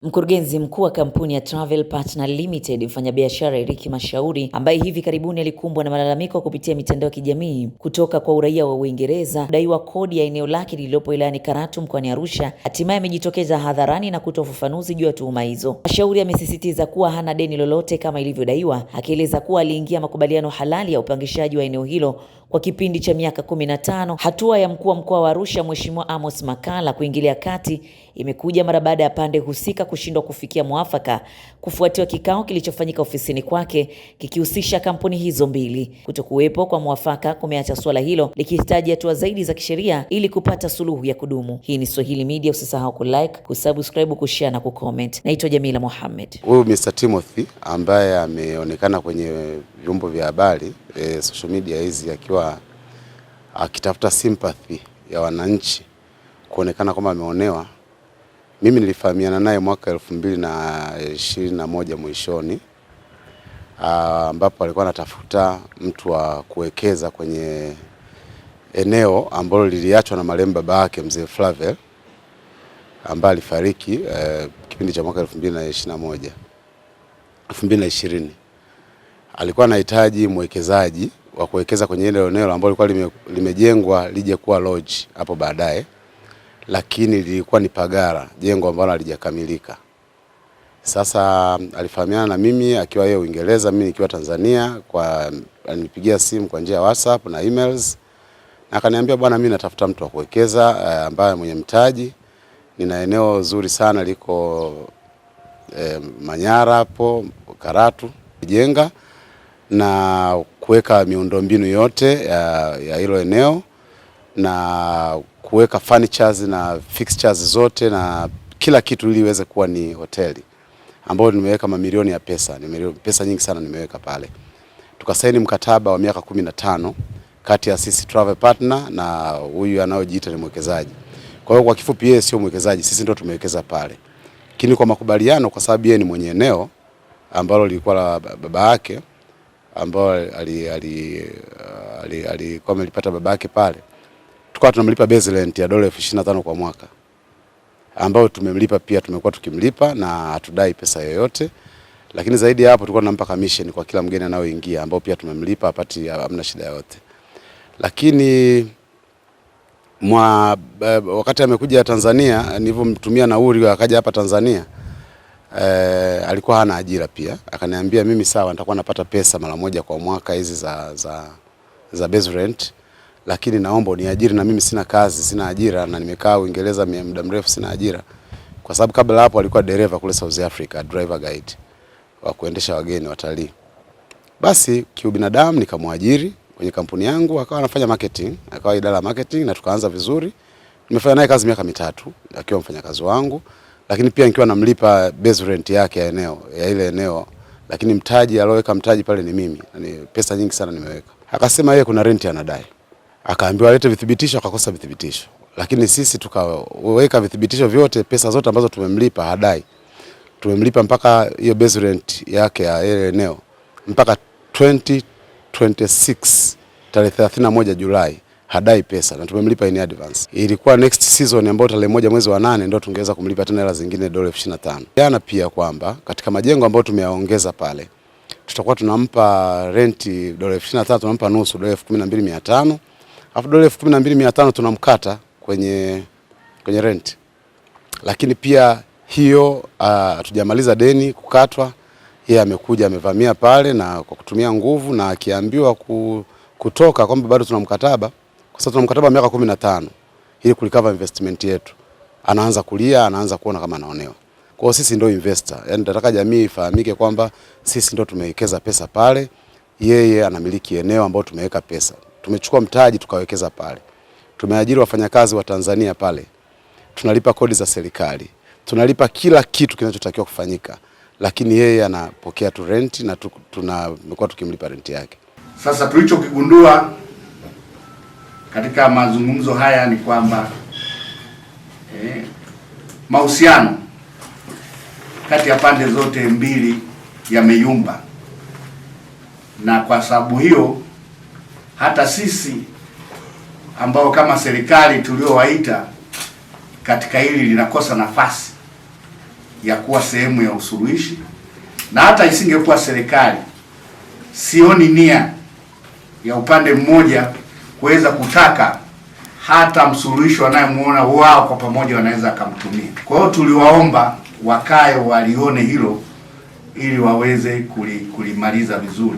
Mkurugenzi mkuu wa kampuni ya Travel Partner Limited, mfanyabiashara Eric Mashauri, ambaye hivi karibuni alikumbwa na malalamiko kupitia mitandao ya kijamii kutoka kwa uraia wa Uingereza daiwa kodi ya eneo lake lililopo wilayani Karatu mkoani Arusha, hatimaye amejitokeza hadharani na kutoa ufafanuzi juu ya tuhuma hizo. Mashauri amesisitiza kuwa hana deni lolote kama ilivyodaiwa, akieleza kuwa aliingia makubaliano halali ya upangishaji wa eneo hilo kwa kipindi cha miaka 15. Hatua ya mkuu wa mkoa wa Arusha Mheshimiwa Amos Makalla kuingilia kati imekuja mara baada ya pande husika kushindwa kufikia mwafaka kufuatia kikao kilichofanyika ofisini kwake kikihusisha kampuni hizo mbili. Kutokuwepo kwa mwafaka kumeacha suala hilo likihitaji hatua zaidi za kisheria ili kupata suluhu ya kudumu. Hii ni Swahili Media, usisahau kulike, kusubscribe, kushare na kucomment. Naitwa Jamila Mohamed. Huyu Mr. Timothy ambaye ameonekana kwenye vyombo vya habari, social media hizi, akiwa akitafuta sympathy ya wananchi, kuonekana kama ameonewa. Mimi nilifahamiana naye mwaka 2021 mwishoni, ambapo alikuwa anatafuta mtu wa kuwekeza kwenye eneo ambalo liliachwa na marehemu baba yake Mzee Flavel, ambaye alifariki kipindi cha mwaka 2020. Alikuwa anahitaji mwekezaji wa kuwekeza kwenye ile eneo ambalo lilikuwa limejengwa lije kuwa lodge hapo baadaye, lakini lilikuwa ni pagara, jengo ambalo halijakamilika. Sasa alifahamiana na mimi akiwa yeye Uingereza, mimi nikiwa Tanzania. Alinipigia simu kwa njia ya WhatsApp na emails, na akaniambia, bwana, mimi natafuta mtu wa kuwekeza ambaye mwenye mtaji. Nina eneo zuri sana liko Manyara hapo Karatu, jenga na kuweka miundombinu yote ya hilo eneo na kuweka furnitures na fixtures zote na kila kitu ili iweze kuwa ni hoteli, ambayo nimeweka mamilioni ya pesa. Pesa nyingi sana nimeweka pale. Tukasaini mkataba wa miaka 15 kati ya sisi Travel Partner na huyu anaojiita ni mwekezaji. Kwa hiyo kwa kifupi, yeye sio mwekezaji, sisi ndio tumewekeza pale. Lakini kwa makubaliano, kwa sababu yeye ni mwenye eneo ambalo lilikuwa la baba yake, ambao alikuwa amelipata baba yake pale, tukawa tunamlipa base rent ya $25,000 kwa mwaka, ambao tumemlipa pia, tumekuwa tukimlipa na hatudai pesa yoyote. Lakini zaidi ya hapo, tulikuwa tunampa commission kwa kila mgeni anaoingia, ambao pia tumemlipa, hapati, hamna shida yoyote. Lakini wakati amekuja Tanzania, nilivyomtumia nauli akaja hapa Tanzania, alikuwa hana ajira pia. Akaniambia, mimi sawa, nitakuwa napata pesa mara moja kwa mwaka hizi za base rent, lakini naomba uniajiri, na mimi sina kazi, sina ajira, na nimekaa Uingereza muda mrefu, sina ajira. Kwa sababu kabla hapo alikuwa dereva kule South Africa, driver guide wa kuendesha wageni watalii. Basi kiubinadamu nikamwajiri kwenye kampuni yangu, akawa anafanya marketing, akawa idara ya marketing, na tukaanza vizuri. Nimefanya naye kazi miaka 3 akiwa mfanyakazi wangu, lakini pia nikiwa namlipa base rent yake ya ile eneo, lakini mtaji aloweka mtaji pale ni mimi. Ni pesa nyingi sana nimeweka. Akasema yeye kuna rent anadai. Akaambiwa alete vithibitisho, akakosa vithibitisho. Lakini sisi tukaweka vithibitisho vyote, pesa zote ambazo tumemlipa hadai. Tumemlipa mpaka hiyo base rent yake ya ile eneo mpaka 2026 tarehe 31 Julai hadai pesa, na tumemlipa in advance. Ilikuwa next season ambayo tarehe 1 mwezi wa 8 ndio tungeweza kumlipa tena hela zingine $25,000. Jana pia kwamba katika majengo ambayo tumeyaongeza pale, tutakuwa tunampa renti $25,000, tunampa nusu $12,500, alafu $12,500 tunamkata kwenye rent. Lakini pia hiyo hatujamaliza deni kukatwa. Yeye amekuja amevamia pale na kwa kutumia nguvu, na akiambiwa kutoka kwamba bado tuna mkataba, kwa sababu tuna mkataba wa miaka 15 ili kulikava investment yetu, anaanza kulia, anaanza kuona kama anaonewa. Kwa hiyo sisi ndio investor, yani nataka jamii ifahamike kwamba sisi ndio tumewekeza pesa pale. Yeye anamiliki eneo ambalo tumeweka pesa, tumechukua mtaji tukawekeza pale, tumeajiri wafanyakazi wa Tanzania pale, tunalipa kodi za serikali, tunalipa kila kitu kinachotakiwa kufanyika, lakini yeye anapokea tu rent na tumekuwa tukimlipa rent yake. Sasa tulichokigundua katika mazungumzo haya ni kwamba mahusiano kati ya pande zote mbili yameyumba, na kwa sababu hiyo hata sisi ambao kama serikali tuliowaita katika hili linakosa nafasi ya kuwa sehemu ya usuluhishi, na hata isingekuwa serikali, sioni nia ya upande mmoja kuweza kutaka hata msuluhishi anayemuona wao kwa pamoja wanaweza akamtumia. Kwa hiyo tuliwaomba wakae walione hilo ili waweze kulimaliza vizuri.